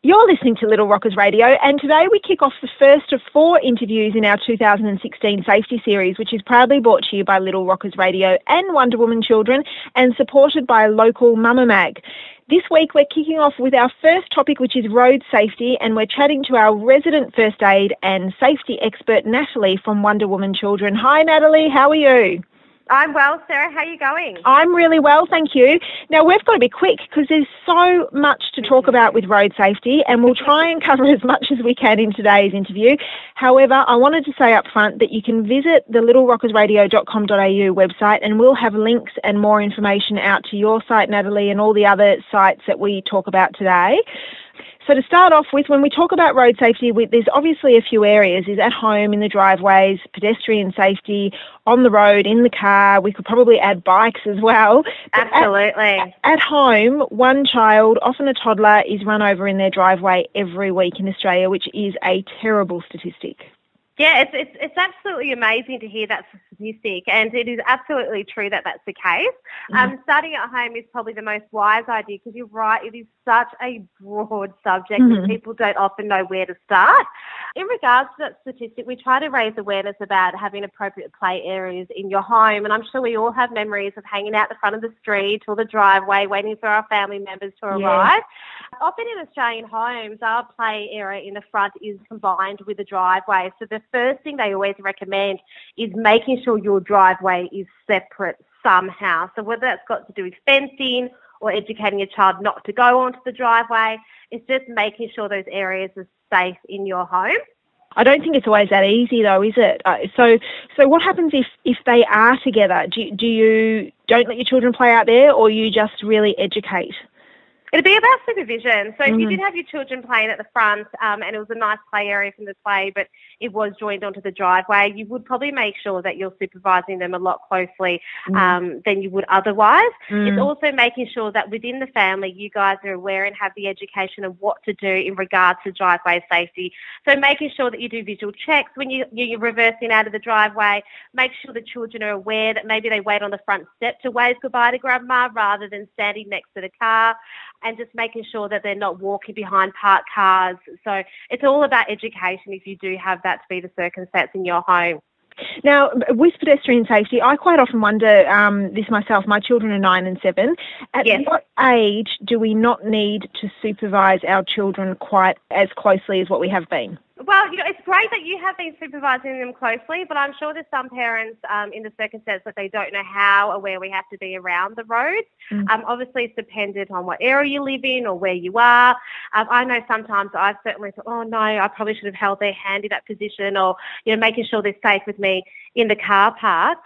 You're listening to Little Rockers Radio, and today we kick off the first of 4 interviews in our 2016 Safety Series, which is proudly brought to you by Little Rockers Radio and Wonder Woman Children, and supported by local Mama Mag. This week we're kicking off with our first topic, which is road safety, and we're chatting to our resident first aid and safety expert, Natalie from Wonder Woman Children. Hi Natalie, how are you? I'm well, Sarah. How are you going? I'm really well, thank you. Now, we've got to be quick because there's so much to talk about with road safety, and we'll try and cover as much as we can in today's interview. However, I wanted to say up front that you can visit the littlerockersradio.com.au website, and we'll have links and more information out to your site, Natalie, and all the other sites that we talk about today. So to start off with, when we talk about road safety, there's obviously a few areas. Is at home, in the driveways, pedestrian safety, on the road, in the car. We could probably add bikes as well. Absolutely. At home, one child, often a toddler, is run over in their driveway every week in Australia, which is a terrible statistic. Yeah, it's absolutely amazing to hear that statistic, and it is absolutely true that that's the case. Starting at home is probably the most wise idea because you're right, it is such a broad subject that people don't often know where to start. In regards to that statistic, we try to raise awareness about having appropriate play areas in your home, and I'm sure we all have memories of hanging out the front of the street or the driveway waiting for our family members to arrive. Often in Australian homes, our play area in the front is combined with the driveway, so the first thing they always recommend is making sure your driveway is separate somehow. So whether that's got to do with fencing or educating your child not to go onto the driveway, it's just making sure those areas are safe in your home. I don't think it's always that easy though, is it? So what happens if they are together? Do you don't let your children play out there, or you just really educate? It'd be about supervision. So if you did have your children playing at the front and it was a nice play area from the play, but it was joined onto the driveway, you would probably make sure that you're supervising them a lot closely than you would otherwise. It's also making sure that within the family you guys are aware and have the education of what to do in regards to driveway safety. So making sure that you do visual checks when you're reversing out of the driveway. Make sure the children are aware that maybe they wait on the front step to wave goodbye to grandma rather than standing next to the car, and just making sure that they're not walking behind parked cars. So it's all about education if you do have that to be the circumstance in your home. Now, with pedestrian safety, I quite often wonder this myself. My children are 9 and 7. At what age do we not need to supervise our children quite as closely as what we have been? Well, it's great that you have been supervising them closely, but I'm sure there's some parents in the circumstance that they don't know how or where we have to be around the roads. Obviously, it's dependent on what area you live in or where you are. I know sometimes I've certainly thought, oh, no, I probably should have held their hand in that position, or, making sure they're safe with me in the car park.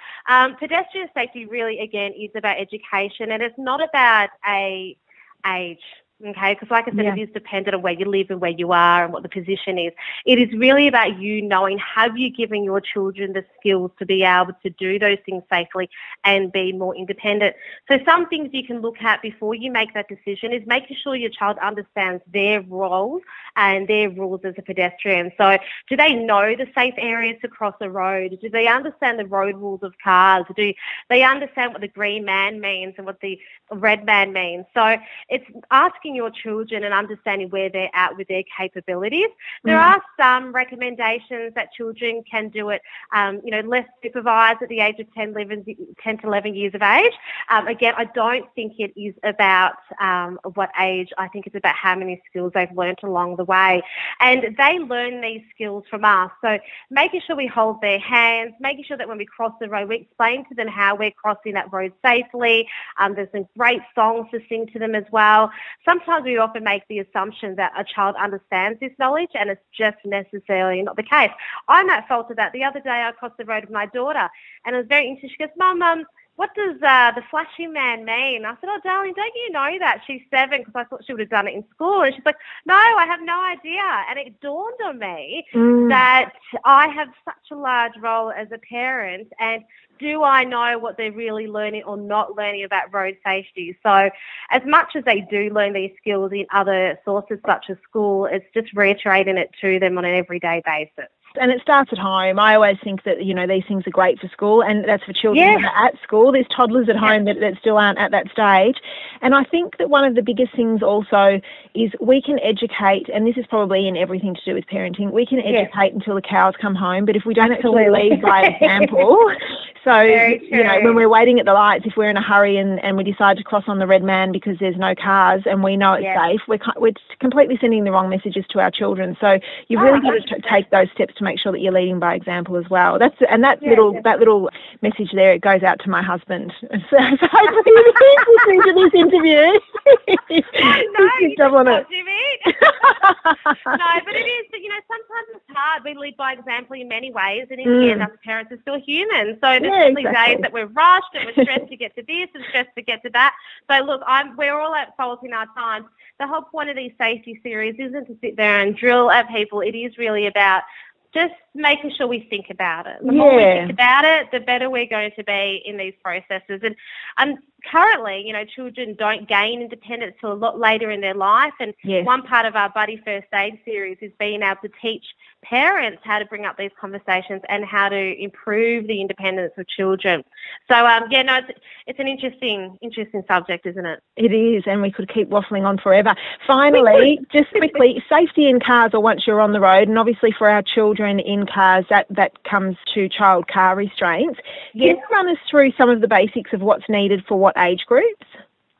Pedestrian safety really, again, is about education, and it's not about age. Okay, because like I said, it is dependent on where you live and where you are and what the position is. It is really about you knowing, have you given your children the skills to be able to do those things safely and be more independent? So some things you can look at before you make that decision is making sure your child understands their roles and their rules as a pedestrian. So do they know the safe areas to cross a road? Do they understand the road rules of cars? Do they understand what the green man means and what the red man means? So it's asking your children and understanding where they're at with their capabilities. There are some recommendations that children can do it, less supervised at the age of 10 to 11 years of age. Again, I don't think it is about what age. I think it's about how many skills they've learnt along the way. And they learn these skills from us. So making sure we hold their hands, making sure that when we cross the road, we explain to them how we're crossing that road safely. There's some great songs to sing to them as well. Sometimes we often make the assumption that a child understands this knowledge, and it's just necessarily not the case. I'm at fault of that. The other day I crossed the road with my daughter, and I was very interested. She goes, Mum, what does the flashing man mean? I said, oh, darling, don't you know that? She's 7, because I thought she would have done it in school. And she's like, no, I have no idea. And it dawned on me that I have such a large role as a parent, and do I know what they're really learning or not learning about road safety? So as much as they do learn these skills in other sources such as school, it's just reiterating it to them on an everyday basis. And it starts at home. I always think that, these things are great for school, and that's for children that are at school. There's toddlers at home that still aren't at that stage. And I think that one of the biggest things also is we can educate, and this is probably in everything to do with parenting, we can educate until the cows come home, but if we don't actually lead by example, so, when we're waiting at the lights, if we're in a hurry and we decide to cross on the red man because there's no cars and we know it's safe, we're completely sending the wrong messages to our children. So you've really got to take those steps to make sure that you're leading by example as well. That little message there, it goes out to my husband. So hopefully he's listening to this interview. No, you don't know what you mean. No, but it is, sometimes it's hard. We lead by example in many ways, and in the end, us parents are still human. So there's certainly days that we're rushed and we're stressed to get to this and stressed to get to that. So look, we're all at fault in our time. The whole point of these safety series isn't to sit there and drill at people. It is really about just making sure we think about it. The more we think about it, the better we're going to be in these processes. And currently, children don't gain independence till a lot later in their life. And one part of our Buddy First Aid series is being able to teach parents how to bring up these conversations and how to improve the independence of children. So, it's an interesting subject, isn't it? It is, and we could keep waffling on forever. Finally, just quickly, safety in cars or once you're on the road, and obviously for our children in cars, that comes to child car restraints. Can you run us through some of the basics of what's needed for what age groups?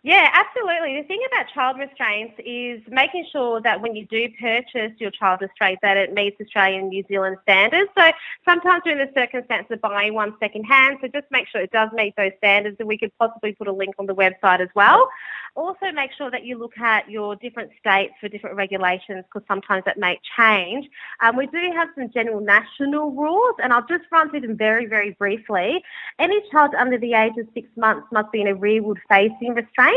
Yeah, absolutely. The thing about child restraints is making sure that when you do purchase your child restraint that it meets Australian and New Zealand standards. So sometimes we're in the circumstance of buying one second hand, so just make sure it does meet those standards, and we could possibly put a link on the website as well. Also make sure that you look at your different states for different regulations, because sometimes that may change. We do have some general national rules, and I'll just run through them very, very briefly. Any child under the age of 6 months must be in a rearward-facing restraint,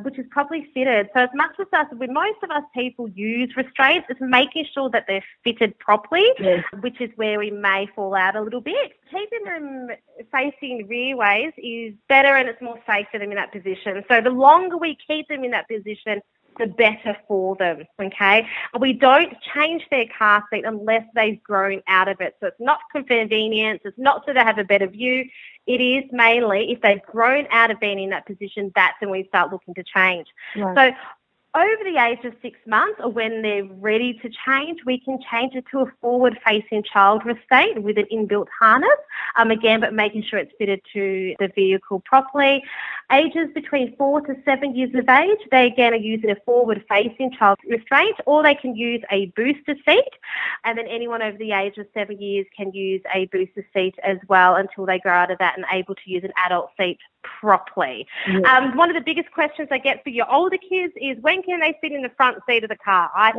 which is properly fitted. So as much as most of us people use restraints, it's making sure that they're fitted properly, which is where we may fall out a little bit. Keeping them facing rear ways is better, and it's more safe for them in that position. So the longer we keep them in that position, the better for them, okay? We don't change their car seat unless they've grown out of it. So it's not for convenience, it's not so they have a better view. It is mainly if they've grown out of being in that position, that's when we start looking to change. Right. So over the age of 6 months, or when they're ready to change, we can change it to a forward-facing child restraint with an inbuilt harness, again, but making sure it's fitted to the vehicle properly. Ages between 4 to 7 years of age, they again are using a forward-facing child restraint, or they can use a booster seat, and then anyone over the age of 7 years can use a booster seat as well until they grow out of that and able to use an adult seat properly. One of the biggest questions I get for your older kids is, when can they sit in the front seat of the car? I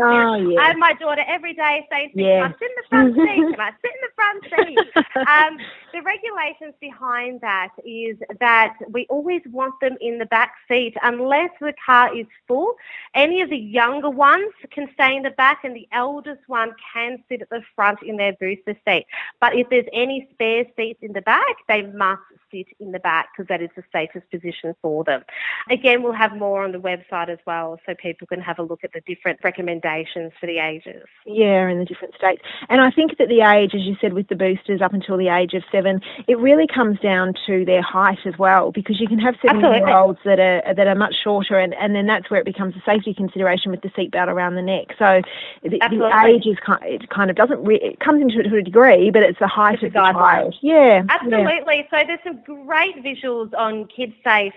have my daughter every day saying, can I sit in the front seat? Can I sit in the front seat? The regulations behind that is that we always want them in the back seat unless the car is full. Any of the younger ones can stay in the back, and the eldest one can sit at the front in their booster seat. But if there's any spare seats in the back, they must sit in the back, because that is the safest position for them. Again, we'll have more on the website as well, so people can have a look at the different recommendations for the ages. Yeah, in the different states. And I think that the age, as you said, with the boosters up until the age of 7, it really comes down to their height as well, because you can have 7-year-olds that are much shorter, and then that's where it becomes a safety consideration with the seatbelt around the neck. So the age is it comes into it to a degree, but it's the height of the child. Yeah, absolutely. Yeah. So there's some great visuals on Kids Safe.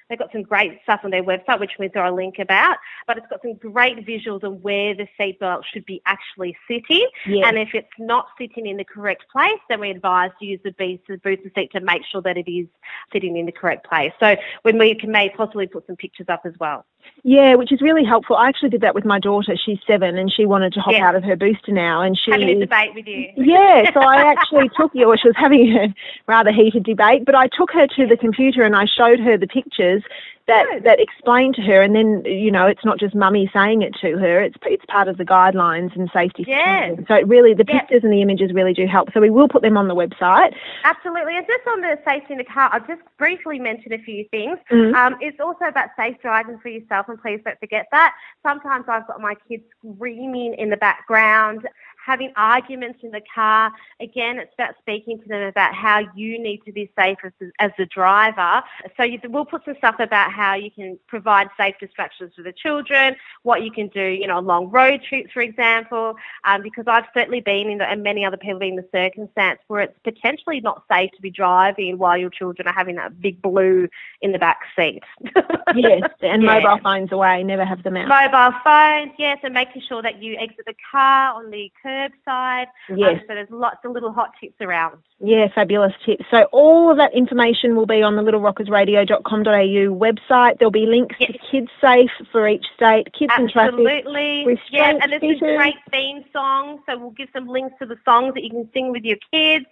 They've got some great stuff on their website, which we'll throw a link about, but it's got some great visuals on where the seatbelt should be actually sitting. Yeah. And if it's not sitting in the correct place, then we advise to use the booster seat to make sure that it is sitting in the correct place. So when we may possibly put some pictures up as well. Yeah, which is really helpful. I actually did that with my daughter. She's 7 and she wanted to hop out of her booster now. And she having a debate with you. Yeah, so I actually took her. She was having a rather heated debate, but I took her to the computer and I showed her the pictures that explain to her, and then, you know, it's not just mummy saying it to her, it's part of the guidelines and safety. Yes. So it really, the pictures and the images really do help. So we will put them on the website. Absolutely. And just on the safety in the car, I'll just briefly mention a few things. It's also about safe driving for yourself, and please don't forget that. Sometimes I've got my kids screaming in the background, having arguments in the car. Again, it's about speaking to them about how you need to be safe as the driver. So we'll put some stuff about how you can provide safe distractions for the children, what you can do, you know, on long road trips, for example, because I've certainly been in, and many other people been in the circumstance where it's potentially not safe to be driving while your children are having that big blue in the back seat. Yes, and mobile phones away, never have them out. Mobile phones, yes, and making sure that you exit the car on the curbside. Yes. So there's lots of little hot tips around. Yeah, fabulous tips. So all of that information will be on the littlerockersradio.com.au website. There'll be links to Kids Safe for each state, Kids in Traffic. Absolutely. Yeah, and there's a great theme song, so we'll give some links to the songs that you can sing with your kids.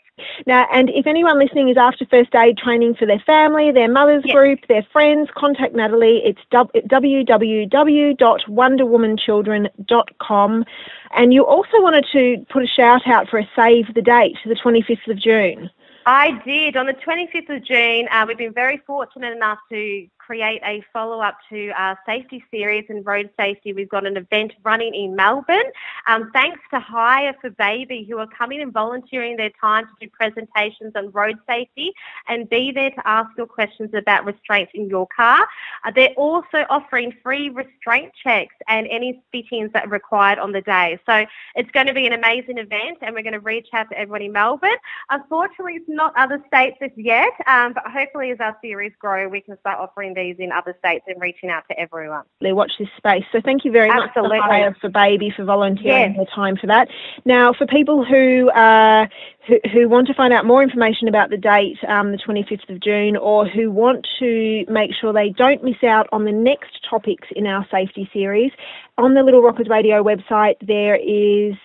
Now, and if anyone listening is after first aid training for their family, their mother's group, their friends, contact Natalie. It's www.wonderwomanchildren.com. And you also wanted to put a shout out for a save the date, the 25th of June. I did. On the 25th of June, we've been very fortunate enough to create a follow-up to our safety series and road safety. We've got an event running in Melbourne. Thanks to Hire for Baby, who are coming and volunteering their time to do presentations on road safety and be there to ask your questions about restraints in your car. They're also offering free restraint checks and any fittings that are required on the day. So it's going to be an amazing event, and we're going to reach out to everyone in Melbourne. Unfortunately, it's not other states as yet, but hopefully as our series grow, we can start offering these in other states and reaching out to everyone. Watch this space. So thank you very much to Hire for Baby for volunteering their time for that. Now, for people who want to find out more information about the date, the 25th of June, or who want to make sure they don't miss out on the next topics in our safety series, on the Little Rockers Radio website there is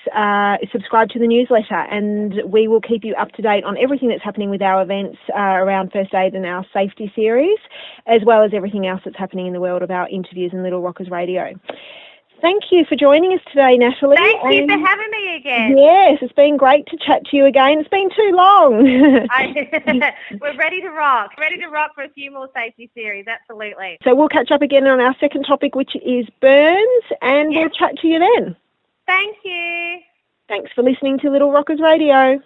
subscribe to the newsletter, and we will keep you up to date on everything that's happening with our events around first aid and our safety series, as well as everything else that's happening in the world of our interviews in Little Rockers Radio. Thank you for joining us today, Natalie. Thank you for having me again. Yes, it's been great to chat to you again. It's been too long. We're ready to rock. Ready to rock for a few more safety series, absolutely. So we'll catch up again on our second topic, which is burns, and we'll chat to you then. Thank you. Thanks for listening to Little Rockers Radio.